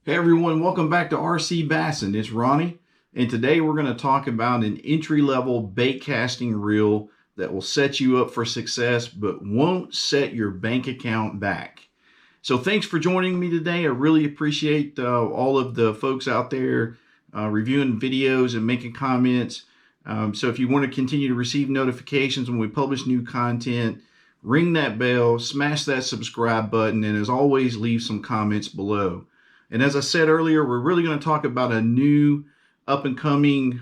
Hey everyone, welcome back to RC Bassin. It's Ronnie, and today we're going to talk about an entry-level bait casting reel that will set you up for success but won't set your bank account back. So thanks for joining me today. I really appreciate all of the folks out there reviewing videos and making comments. So if you want to continue to receive notifications when we publish new content, ring that bell, smash that subscribe button, and as always, leave some comments below. And as I said earlier, we're really going to talk about a new up-and-coming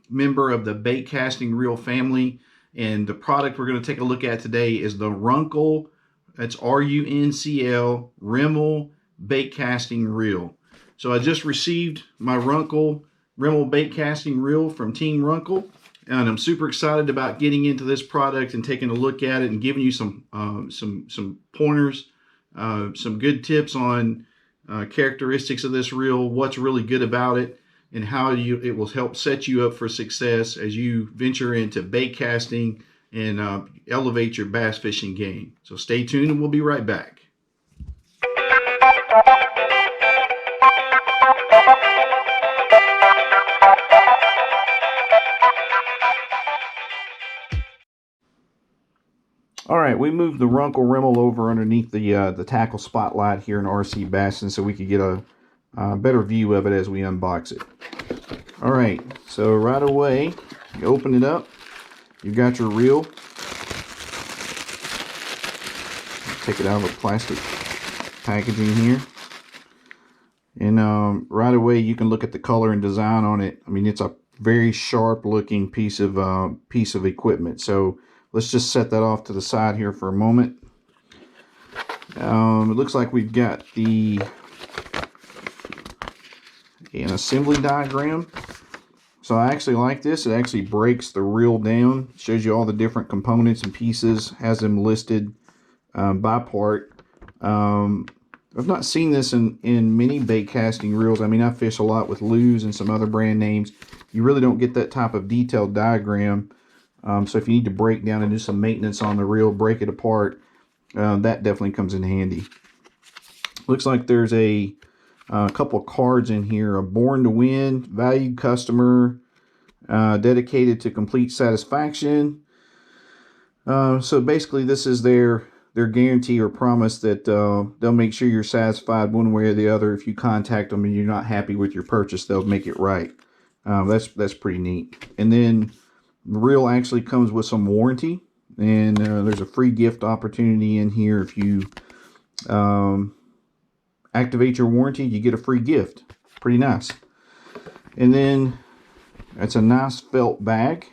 member of the bait casting reel family. And the product we're going to take a look at today is the Runcl, that's R-U-N-C-L, REMIEL bait casting reel. So I just received my REMIEL bait casting reel from Team Runcl, and I'm super excited about getting into this product and taking a look at it and giving you some pointers, some good tips on characteristics of this reel, what's really good about it, and how it will help set you up for success as you venture into bait casting and elevate your bass fishing game. So stay tuned and we'll be right back. All right, we moved the Runcl REMIEL over underneath the tackle spotlight here in RC Bassin so we could get a better view of it as we unbox it. All right, so right away, you open it up, you've got your reel. Take it out of the plastic packaging here. And right away, you can look at the color and design on it. I mean, it's a very sharp looking piece of equipment. So let's just set that off to the side here for a moment. It looks like we've got an assembly diagram. So I actually like this. It actually breaks the reel down, shows you all the different components and pieces, has them listed by part. I've not seen this in many bait casting reels. I mean, I fish a lot with Lew's and some other brand names. You really don't get that type of detailed diagram. So if you need to break down and do some maintenance on the reel, break it apart, that definitely comes in handy. Looks like there's a couple of cards in here. A Born to Win, valued customer, dedicated to complete satisfaction. So basically this is their guarantee or promise that they'll make sure you're satisfied one way or the other. If you contact them and you're not happy with your purchase, they'll make it right. That's pretty neat. And then the reel actually comes with some warranty, and there's a free gift opportunity in here. If you activate your warranty, you get a free gift. Pretty nice. And then it's a nice felt bag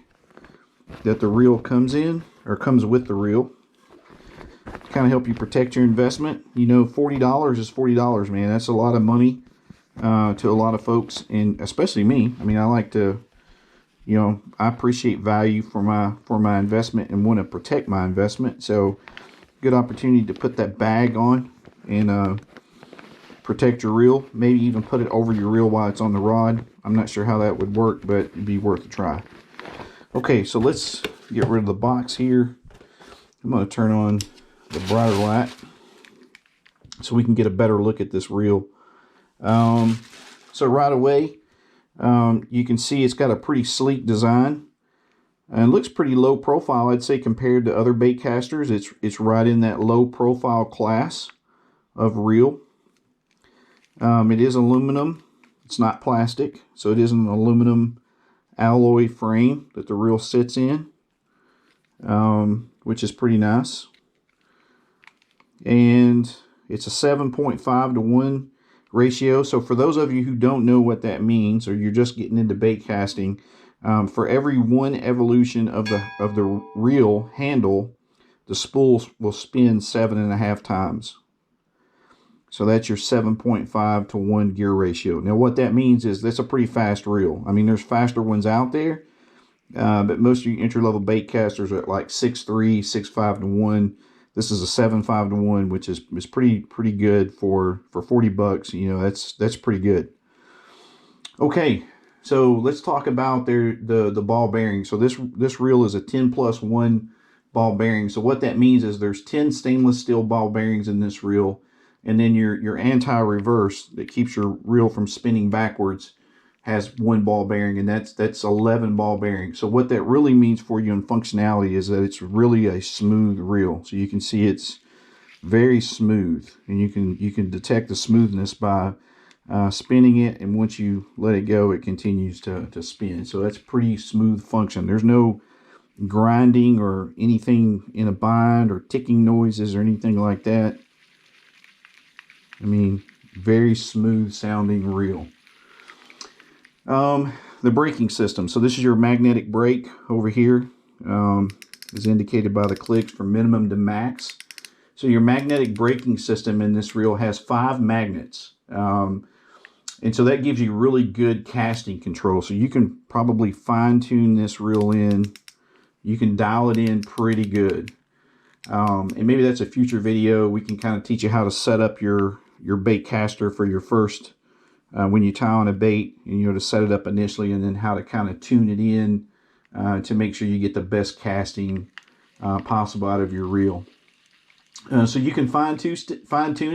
that the reel comes in, or comes with the reel, to kind of help you protect your investment. You know, $40 is $40, man. That's a lot of money to a lot of folks, and especially me. I mean, I like to, you know, I appreciate value for my investment and want to protect my investment. So good opportunity to put that bag on and protect your reel. Maybe even put it over your reel while it's on the rod. I'm not sure how that would work, but it'd be worth a try. Okay, so let's get rid of the box here. I'm going to turn on the brighter light so we can get a better look at this reel. So right away, you can see it's got a pretty sleek design, and it looks pretty low profile, I'd say, compared to other bait casters. It's right in that low profile class of reel. It is aluminum. It's not plastic, so it is an aluminum alloy frame that the reel sits in, which is pretty nice. And it's a 7.5 to 1 ratio. So for those of you who don't know what that means, or you're just getting into bait casting, for every one evolution of the reel handle, the spool will spin 7.5 times. So that's your 7.5 to 1 gear ratio. Now what that means is that's a pretty fast reel. I mean, there's faster ones out there, but most of you entry-level bait casters are at like 6.3, 6.5 to 1. This is a 7.5 to 1, which is pretty good for 40 bucks. You know, that's pretty good. Okay, so let's talk about the ball bearing. So this reel is a 10+1 ball bearing. So what that means is there's 10 stainless steel ball bearings in this reel. and then your anti-reverse that keeps your reel from spinning backwards has 1 ball bearing, and that's 11 ball bearings. So what that really means for you in functionality is that it's really a smooth reel. So you can see it's very smooth, and you can detect the smoothness by spinning it, and once you let it go, it continues to spin. So that's pretty smooth function. There's no grinding or anything in a bind or ticking noises or anything like that. I mean, very smooth sounding reel. The braking system. So this is your magnetic brake over here, is indicated by the clicks from minimum to max. So your magnetic braking system in this reel has 5 magnets. And so that gives you really good casting control. So you can probably fine tune this reel in. You can dial it in pretty good. And maybe that's a future video. We can kind of teach you how to set up your bait caster for your first, when you tie on a bait, and to set it up initially, and then how to kind of tune it in to make sure you get the best casting possible out of your reel. So you can fine tune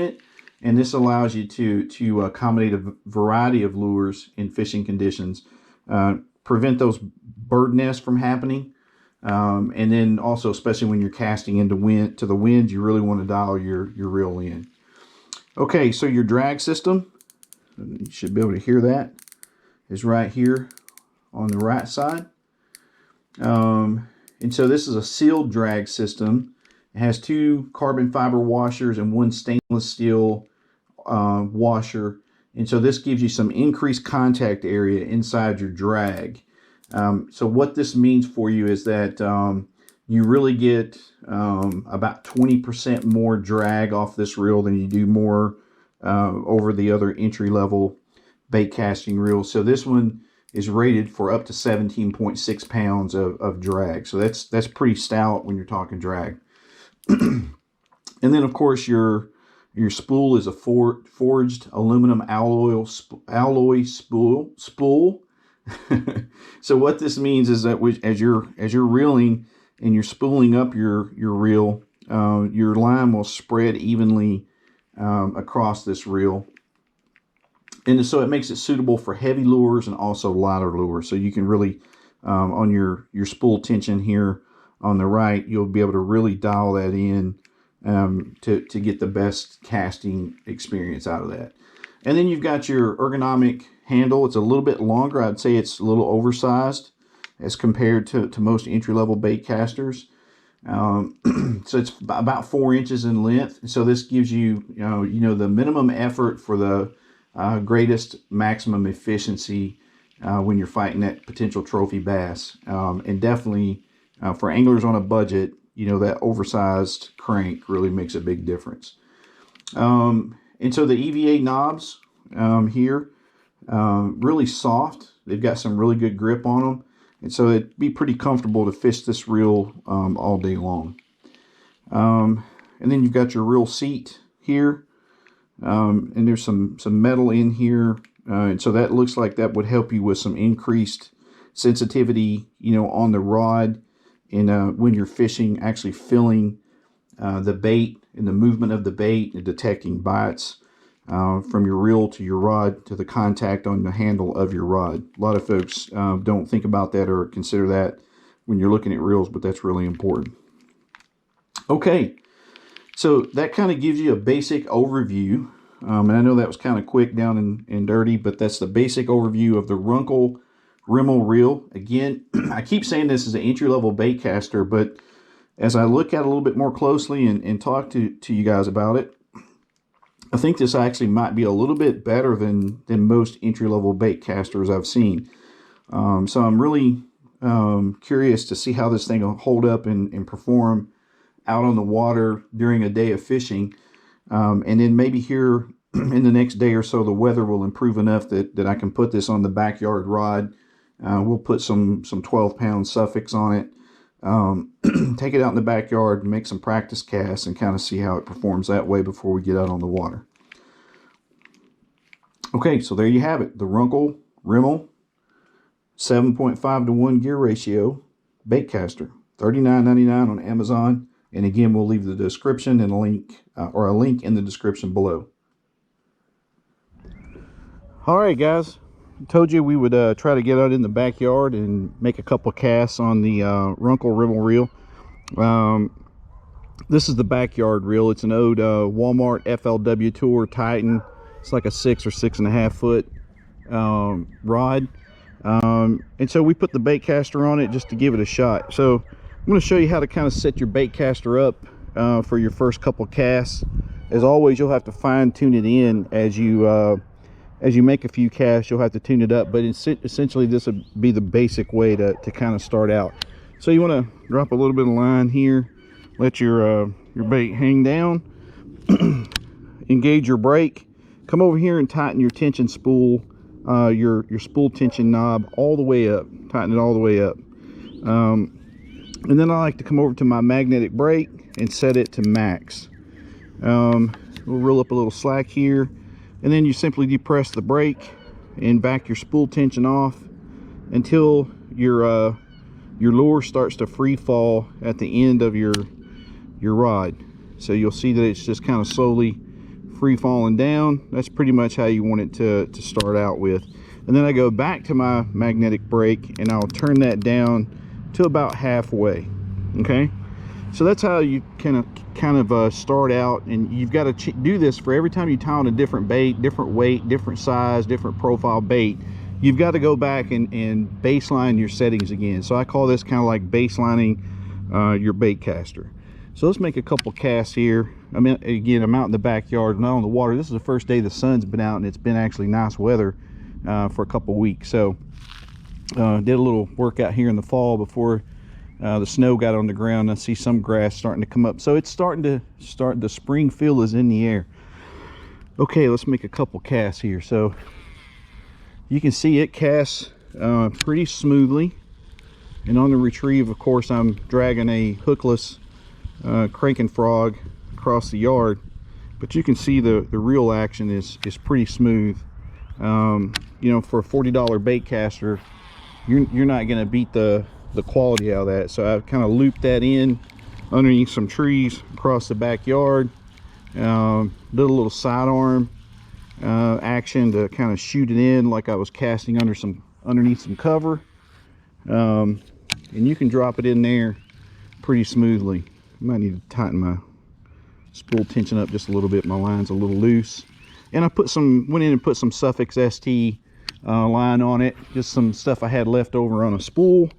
it, and this allows you to accommodate a variety of lures in fishing conditions, prevent those bird nests from happening, and then also, especially when you're casting into the wind, you really want to dial your reel in. Okay, so your drag system, you should be able to hear that, is right here on the right side. And so this is a sealed drag system. It has 2 carbon fiber washers and 1 stainless steel washer. And so this gives you some increased contact area inside your drag. So what this means for you is that you really get about 20% more drag off this reel than you do more over the other entry-level bait casting reels. So this one is rated for up to 17.6 pounds of drag. So that's pretty stout when you're talking drag. And then, of course, your spool is a forged aluminum alloy spool. So what this means is that as you're reeling and you're spooling up your reel, your line will spread evenly across this reel, and so it makes it suitable for heavy lures and also lighter lures. So you can really on your spool tension here on the right, you'll be able to really dial that in to get the best casting experience out of that. And then you've got your ergonomic handle. It's a little bit longer. I'd say it's a little oversized as compared to most entry-level bait casters. So it's about 4 inches in length. So this gives you, the minimum effort for the greatest maximum efficiency when you're fighting that potential trophy bass. And definitely for anglers on a budget, that oversized crank really makes a big difference. And so the EVA knobs here, really soft. They've got some really good grip on them. And so it'd be pretty comfortable to fish this reel all day long. And then you've got your reel seat here. And there's some metal in here. And so that looks like that would help you with some increased sensitivity, on the rod. And when you're fishing, actually feeling the bait and the movement of the bait and detecting bites from your reel to your rod to the contact on the handle of your rod. A lot of folks don't think about that or consider that when you're looking at reels, but that's really important. Okay, so that kind of gives you a basic overview. And I know that was kind of quick, down and dirty, but that's the basic overview of the Runcl REMIEL reel. Again, I keep saying this is an entry-level bait caster, but as I look at it a little bit more closely and talk to you guys about it, I think this actually might be a little bit better than most entry-level bait casters I've seen. So I'm really curious to see how this thing will hold up and perform out on the water during a day of fishing. And then maybe here in the next day or so, the weather will improve enough that I can put this on the backyard rod. We'll put some 12-pound Suffolks on it. Take it out in the backyard and make some practice casts and kind of see how it performs that way before we get out on the water. Okay, so there you have it. The Runcl REMIEL 7.5 to 1 gear ratio bait caster. $39.99 on Amazon. And again, we'll leave the description and a link in the description below. All right, guys. Told you we would try to get out in the backyard and make a couple casts on the Runcl REMIEL reel. This is the backyard reel. It's an old Walmart FLW Tour Titan. It's like a 6 or 6.5 foot rod. And so we put the baitcaster on it just to give it a shot. So I'm going to show you how to kind of set your baitcaster up for your first couple casts. As always, you'll have to fine tune it in as you make a few casts. You'll have to tune it up, but essentially this would be the basic way to kind of start out. So you want to drop a little bit of line here, let your bait hang down, engage your brake, come over here and tighten your tension spool, your spool tension knob all the way up, tighten it all the way up. And then I like to come over to my magnetic brake and set it to max. We'll reel up a little slack here, and then you simply depress the brake and back your spool tension off until your lure starts to free fall at the end of your rod. So you'll see that it's just kind of slowly free falling down. That's pretty much how you want it to start out with. And then I go back to my magnetic brake and I'll turn that down to about halfway. Okay, so that's how you kind of start out, and you've got to do this for every time you tie on a different bait, different weight, different size, different profile bait. You've got to go back and baseline your settings again. So I call this kind of like baselining your baitcaster. So let's make a couple casts here. I mean, again, I'm out in the backyard, not on the water. This is the first day the sun's been out, and it's been actually nice weather for a couple weeks. So did a little workout here in the fall before the snow got on the ground. I see some grass starting to come up, so it's the spring feel is in the air. Okay, let's make a couple casts here. So you can see it casts pretty smoothly, and on the retrieve, of course, I'm dragging a hookless cranking frog across the yard, but you can see the reel action is pretty smooth. You know, for a $40 bait caster, you're not going to beat the quality out of that. So I've kind of looped that in underneath some trees across the backyard. Did a little sidearm action to kind of shoot it in like I was casting underneath some cover, and you can drop it in there pretty smoothly. I might need to tighten my spool tension up just a little bit. My line's a little loose, and I went in and put some Suffix ST line on it, just some stuff I had left over on a spool,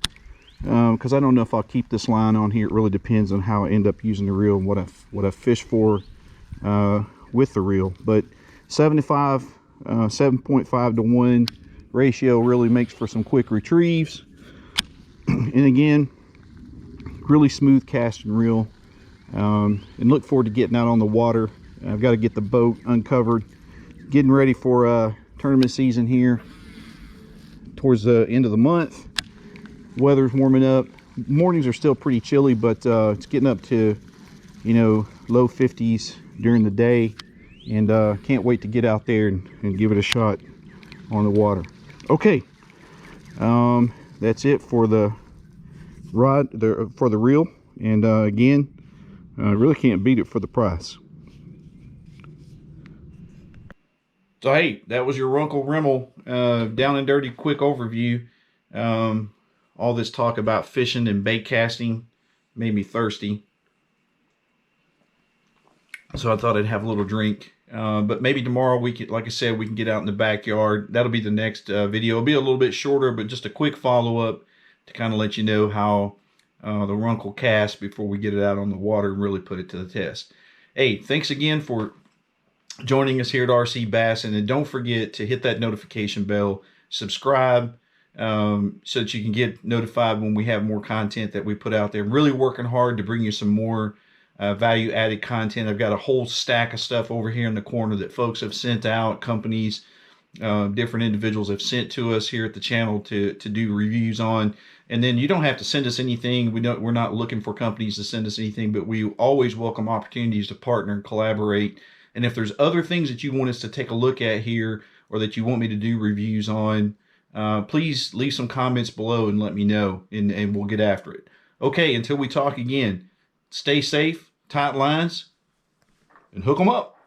because I don't know if I'll keep this line on here. It really depends on how I end up using the reel and what I fish for with the reel. But 7.5 to 1 ratio really makes for some quick retrieves. And again, really smooth casting reel, and look forward to getting out on the water. I've got to get the boat uncovered, getting ready for tournament season here towards the end of the month. Weather's warming up. Mornings are still pretty chilly, but it's getting up to, you know, low 50s during the day, and can't wait to get out there and give it a shot on the water. Okay, that's it for the rod, for the reel, and again, really can't beat it for the price. So hey, that was your Runcl REMIEL down and dirty quick overview. All this talk about fishing and bait casting made me thirsty, so I thought I'd have a little drink. But maybe tomorrow we could, like I said, we can get out in the backyard. That'll be the next video. It'll be a little bit shorter, but just a quick follow-up to kind of let you know how the Runcl casts before we get it out on the water and really put it to the test. Hey, thanks again for joining us here at RC Bassin', and don't forget to hit that notification bell, subscribe, so that you can get notified when we have more content that we put out there. Really working hard to bring you some more value added content. I've got a whole stack of stuff over here in the corner that folks have sent out, companies, different individuals have sent to us here at the channel to do reviews on. And then you don't have to send us anything. We're not looking for companies to send us anything, but we always welcome opportunities to partner and collaborate. And if there's other things that you want us to take a look at here, or that you want me to do reviews on, please leave some comments below and let me know, and we'll get after it. Okay, until we talk again, Stay safe, tight lines, and hook them up.